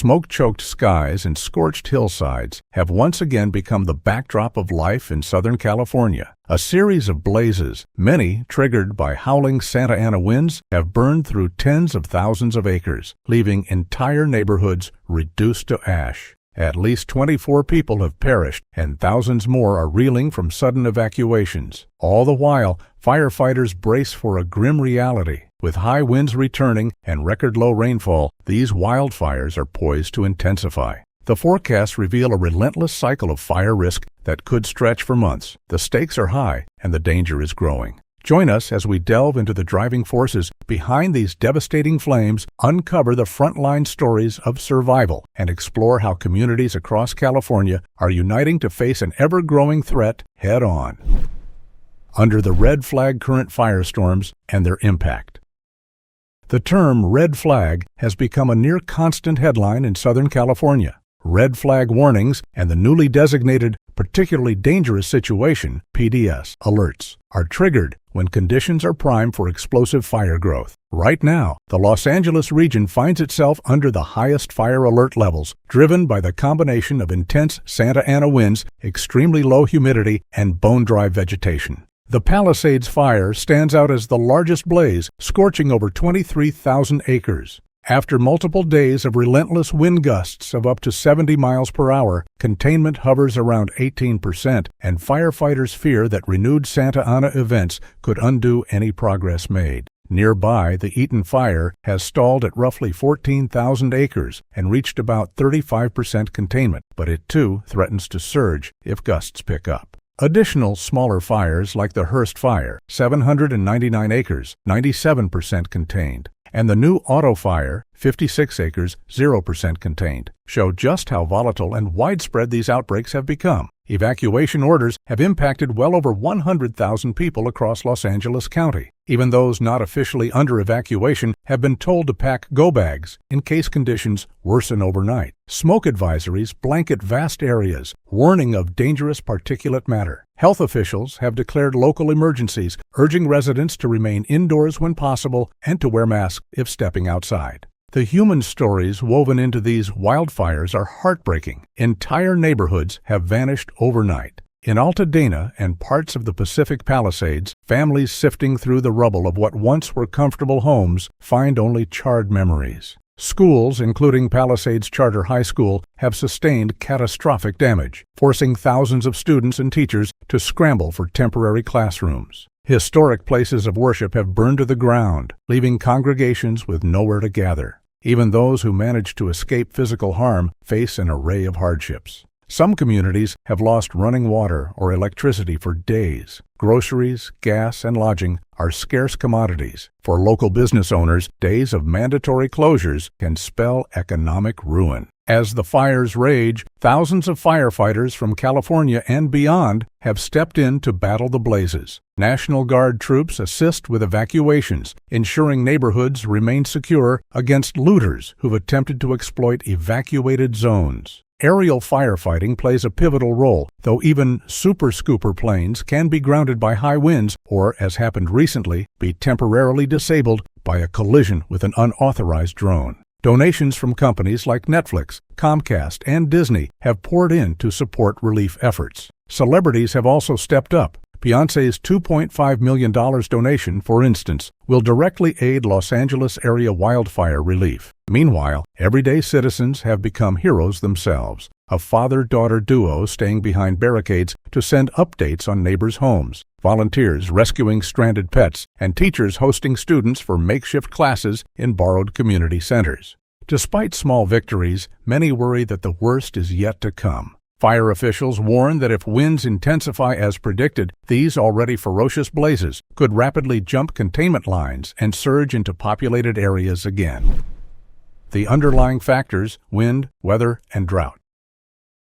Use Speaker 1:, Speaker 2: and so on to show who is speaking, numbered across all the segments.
Speaker 1: Smoke-choked skies and scorched hillsides have once again become the backdrop of life in Southern California. A series of blazes, many triggered by howling Santa Ana winds, have burned through tens of thousands of acres, leaving entire neighborhoods reduced to ash. At least 24 people have perished, and thousands more are reeling from sudden evacuations. All the while, firefighters brace for a grim reality. With high winds returning and record-low rainfall, these wildfires are poised to intensify. The forecasts reveal a relentless cycle of fire risk that could stretch for months. The stakes are high, and the danger is growing. Join us as we delve into the driving forces behind these devastating flames, uncover the frontline stories of survival, and explore how communities across California are uniting to face an ever-growing threat head-on. Under the red flag current firestorms and their impact. The term red flag has become a near-constant headline in Southern California. Red flag warnings and the newly designated particularly dangerous situation (PDS) alerts are triggered when conditions are prime for explosive fire growth. Right now, the Los Angeles region finds itself under the highest fire alert levels, driven by the combination of intense Santa Ana winds, extremely low humidity, and bone-dry vegetation. The Palisades fire stands out as the largest blaze, scorching over 23,000 acres. After multiple days of relentless wind gusts of up to 70 miles per hour, containment hovers around 18%, and firefighters fear that renewed Santa Ana events could undo any progress made. Nearby, the Eaton fire has stalled at roughly 14,000 acres and reached about 35% containment, but it too threatens to surge if gusts pick up. Additional smaller fires like the Hearst fire, 799 acres, 97% contained, and the new Auto fire, 56 acres, 0% contained, show just how volatile and widespread these outbreaks have become. Evacuation orders have impacted well over 100,000 people across Los Angeles County. Even those not officially under evacuation have been told to pack go bags in case conditions worsen overnight. Smoke advisories blanket vast areas, warning of dangerous particulate matter. Health officials have declared local emergencies, urging residents to remain indoors when possible and to wear masks if stepping outside. The human stories woven into these wildfires are heartbreaking. Entire neighborhoods have vanished overnight. In Altadena and parts of the Pacific Palisades, families sifting through the rubble of what once were comfortable homes find only charred memories. Schools, including Palisades Charter High School, have sustained catastrophic damage, forcing thousands of students and teachers to scramble for temporary classrooms. Historic places of worship have burned to the ground, leaving congregations with nowhere to gather. Even those who manage to escape physical harm face an array of hardships. Some communities have lost running water or electricity for days. Groceries, gas, and lodging are scarce commodities. For local business owners, days of mandatory closures can spell economic ruin. As the fires rage, thousands of firefighters from California and beyond have stepped in to battle the blazes. National Guard troops assist with evacuations, ensuring neighborhoods remain secure against looters who've attempted to exploit evacuated zones. Aerial firefighting plays a pivotal role, though even super scooper planes can be grounded by high winds or, as happened recently, be temporarily disabled by a collision with an unauthorized drone. Donations from companies like Netflix, Comcast, and Disney have poured in to support relief efforts. Celebrities have also stepped up. Beyoncé's $2.5 million donation, for instance, will directly aid Los Angeles area wildfire relief. Meanwhile, everyday citizens have become heroes themselves. A father-daughter duo staying behind barricades to send updates on neighbors' homes, volunteers rescuing stranded pets, and teachers hosting students for makeshift classes in borrowed community centers. Despite small victories, many worry that the worst is yet to come. Fire officials warn that if winds intensify as predicted, these already ferocious blazes could rapidly jump containment lines and surge into populated areas again. The underlying factors: wind, weather, and drought.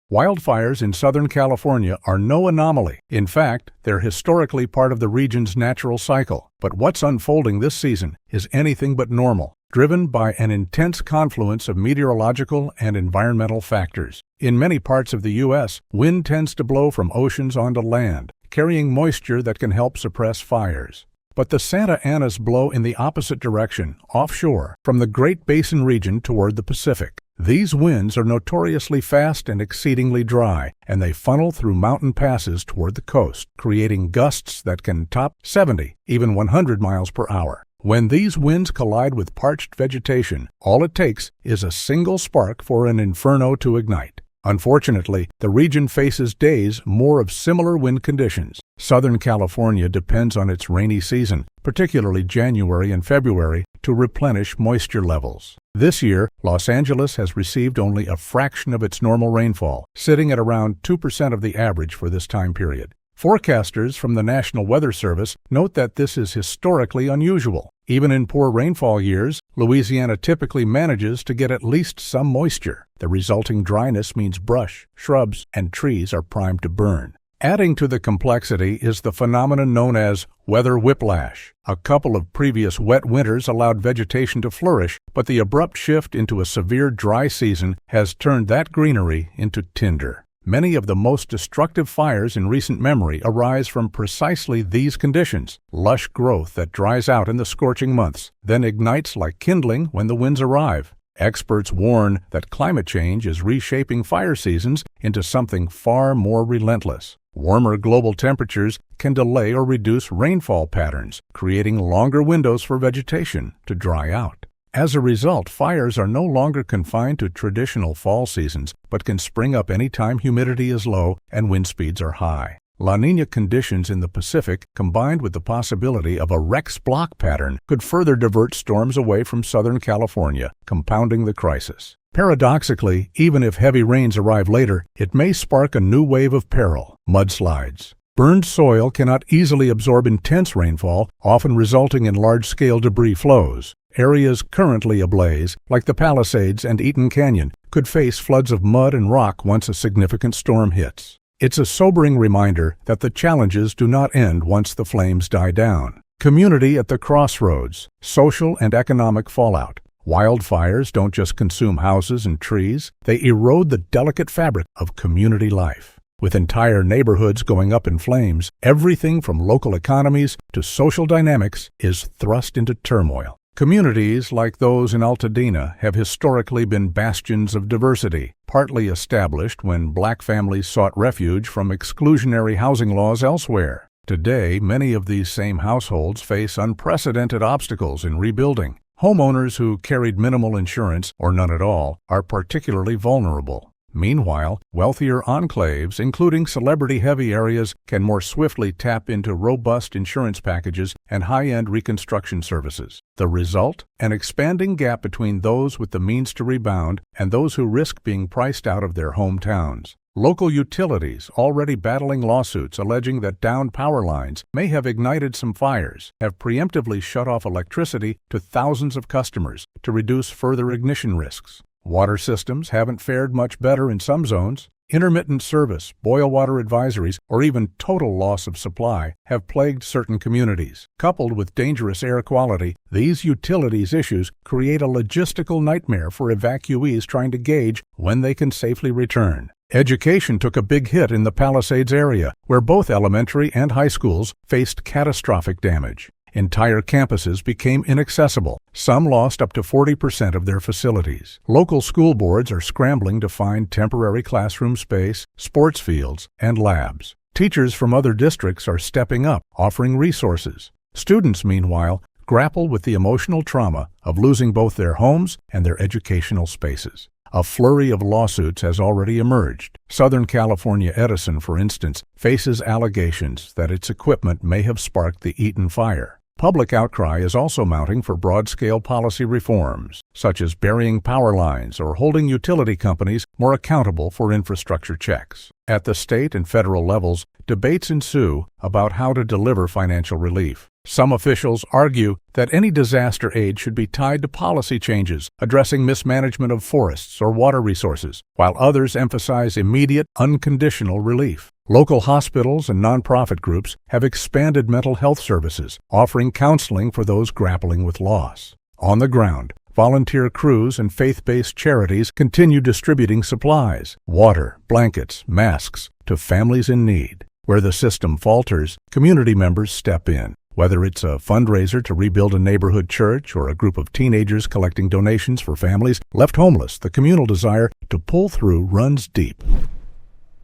Speaker 1: Wildfires in Southern California are no anomaly. In fact, they're historically part of the region's natural cycle. But what's unfolding this season is anything but normal, driven by an intense confluence of meteorological and environmental factors. In many parts of the U.S., wind tends to blow from oceans onto land, carrying moisture that can help suppress fires. But the Santa Anas blow in the opposite direction, offshore, from the Great Basin region toward the Pacific. These winds are notoriously fast and exceedingly dry, and they funnel through mountain passes toward the coast, creating gusts that can top 70, even 100 miles per hour. When these winds collide with parched vegetation, all it takes is a single spark for an inferno to ignite. Unfortunately, the region faces days more of similar wind conditions. Southern California depends on its rainy season, particularly January and February, to replenish moisture levels. This year, Los Angeles has received only a fraction of its normal rainfall, sitting at around 2% of the average for this time period. Forecasters from the National Weather Service note that this is historically unusual. Even in poor rainfall years, Louisiana typically manages to get at least some moisture. The resulting dryness means brush, shrubs, and trees are primed to burn. Adding to the complexity is the phenomenon known as weather whiplash. A couple of previous wet winters allowed vegetation to flourish, but the abrupt shift into a severe dry season has turned that greenery into tinder. Many of the most destructive fires in recent memory arise from precisely these conditions: lush growth that dries out in the scorching months, then ignites like kindling when the winds arrive. Experts warn that climate change is reshaping fire seasons into something far more relentless. Warmer global temperatures can delay or reduce rainfall patterns, creating longer windows for vegetation to dry out. As a result, fires are no longer confined to traditional fall seasons, but can spring up anytime humidity is low and wind speeds are high. La Niña conditions in the Pacific, combined with the possibility of a Rex block pattern, could further divert storms away from Southern California, compounding the crisis. Paradoxically, even if heavy rains arrive later, it may spark a new wave of peril: mudslides. Burned soil cannot easily absorb intense rainfall, often resulting in large-scale debris flows. Areas currently ablaze, like the Palisades and Eaton Canyon, could face floods of mud and rock once a significant storm hits. It's a sobering reminder that the challenges do not end once the flames die down. Community at the crossroads, social and economic fallout. Wildfires don't just consume houses and trees, they erode the delicate fabric of community life. With entire neighborhoods going up in flames, everything from local economies to social dynamics is thrust into turmoil. Communities like those in Altadena have historically been bastions of diversity, partly established when black families sought refuge from exclusionary housing laws elsewhere. Today, many of these same households face unprecedented obstacles in rebuilding. Homeowners who carried minimal insurance, or none at all, are particularly vulnerable. Meanwhile, wealthier enclaves, including celebrity-heavy areas, can more swiftly tap into robust insurance packages and high-end reconstruction services. The result? An expanding gap between those with the means to rebound and those who risk being priced out of their hometowns. Local utilities, already battling lawsuits alleging that downed power lines may have ignited some fires, have preemptively shut off electricity to thousands of customers to reduce further ignition risks. Water systems haven't fared much better in some zones. Intermittent service, boil water advisories, or even total loss of supply have plagued certain communities. Coupled with dangerous air quality, these utilities issues create a logistical nightmare for evacuees trying to gauge when they can safely return. Education took a big hit in the Palisades area, where both elementary and high schools faced catastrophic damage. Entire campuses became inaccessible. Some lost up to 40% of their facilities. Local school boards are scrambling to find temporary classroom space, sports fields, and labs. Teachers from other districts are stepping up, offering resources. Students, meanwhile, grapple with the emotional trauma of losing both their homes and their educational spaces. A flurry of lawsuits has already emerged. Southern California Edison, for instance, faces allegations that its equipment may have sparked the Eaton fire. Public outcry is also mounting for broad-scale policy reforms, such as burying power lines or holding utility companies more accountable for infrastructure checks. At the state and federal levels, debates ensue about how to deliver financial relief. Some officials argue that any disaster aid should be tied to policy changes addressing mismanagement of forests or water resources, while others emphasize immediate, unconditional relief. Local hospitals and nonprofit groups have expanded mental health services, offering counseling for those grappling with loss. On the ground, volunteer crews and faith-based charities continue distributing supplies, water, blankets, masks, to families in need. Where the system falters, community members step in. Whether it's a fundraiser to rebuild a neighborhood church or a group of teenagers collecting donations for families left homeless, the communal desire to pull through runs deep.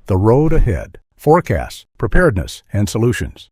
Speaker 1: The road ahead. Forecasts, preparedness, and solutions.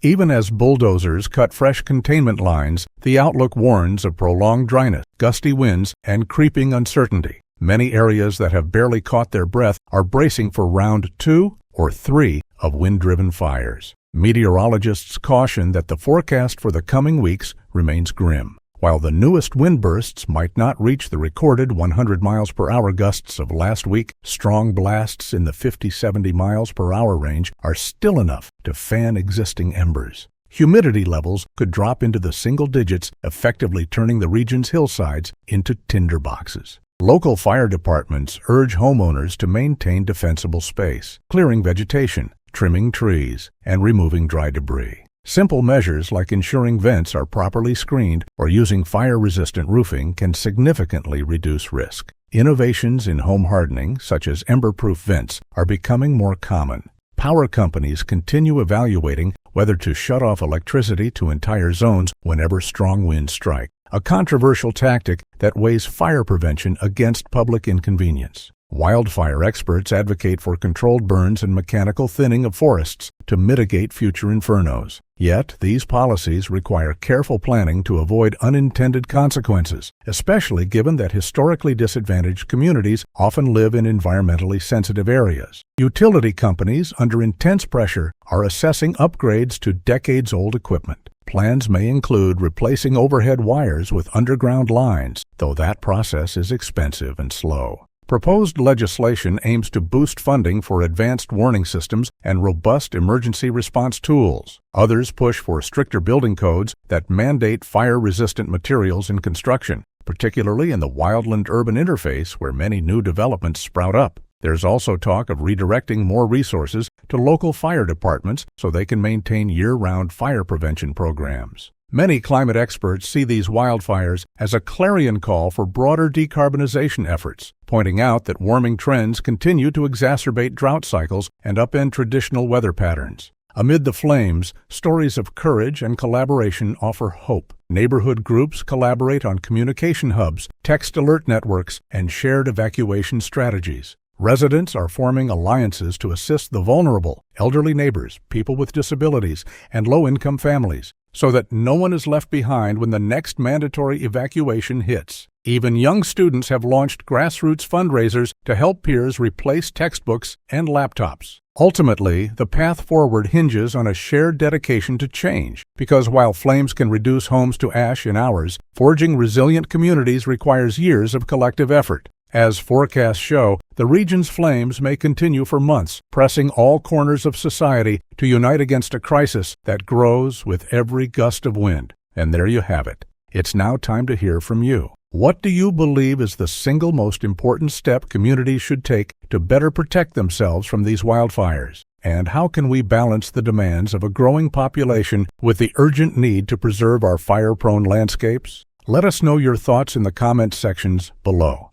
Speaker 1: Even as bulldozers cut fresh containment lines, the outlook warns of prolonged dryness, gusty winds, and creeping uncertainty. Many areas that have barely caught their breath are bracing for round 2 or 3 of wind-driven fires. Meteorologists caution that the forecast for the coming weeks remains grim. While the newest wind bursts might not reach the recorded 100 miles per hour gusts of last week, strong blasts in the 50-70 miles per hour range are still enough to fan existing embers. Humidity levels could drop into the single digits, effectively turning the region's hillsides into tinder boxes. Local fire departments urge homeowners to maintain defensible space, clearing vegetation, trimming trees, and removing dry debris. Simple measures like ensuring vents are properly screened or using fire-resistant roofing can significantly reduce risk. Innovations in home hardening, such as ember-proof vents, are becoming more common. Power companies continue evaluating whether to shut off electricity to entire zones whenever strong winds strike, a controversial tactic that weighs fire prevention against public inconvenience. Wildfire experts advocate for controlled burns and mechanical thinning of forests to mitigate future infernos. Yet, these policies require careful planning to avoid unintended consequences, especially given that historically disadvantaged communities often live in environmentally sensitive areas. Utility companies, under intense pressure, are assessing upgrades to decades-old equipment. Plans may include replacing overhead wires with underground lines, though that process is expensive and slow. Proposed legislation aims to boost funding for advanced warning systems and robust emergency response tools. Others push for stricter building codes that mandate fire-resistant materials in construction, particularly in the wildland-urban interface where many new developments sprout up. There's also talk of redirecting more resources to local fire departments so they can maintain year-round fire prevention programs. Many climate experts see these wildfires as a clarion call for broader decarbonization efforts, pointing out that warming trends continue to exacerbate drought cycles and upend traditional weather patterns. Amid the flames, stories of courage and collaboration offer hope. Neighborhood groups collaborate on communication hubs, text alert networks, and shared evacuation strategies. Residents are forming alliances to assist the vulnerable, elderly neighbors, people with disabilities, and low-income families, so that no one is left behind when the next mandatory evacuation hits. Even young students have launched grassroots fundraisers to help peers replace textbooks and laptops. Ultimately, the path forward hinges on a shared dedication to change, because while flames can reduce homes to ash in hours, forging resilient communities requires years of collective effort. As forecasts show, the region's flames may continue for months, pressing all corners of society to unite against a crisis that grows with every gust of wind. And there you have it. It's now time to hear from you. What do you believe is the single most important step communities should take to better protect themselves from these wildfires? And how can we balance the demands of a growing population with the urgent need to preserve our fire-prone landscapes? Let us know your thoughts in the comments sections below.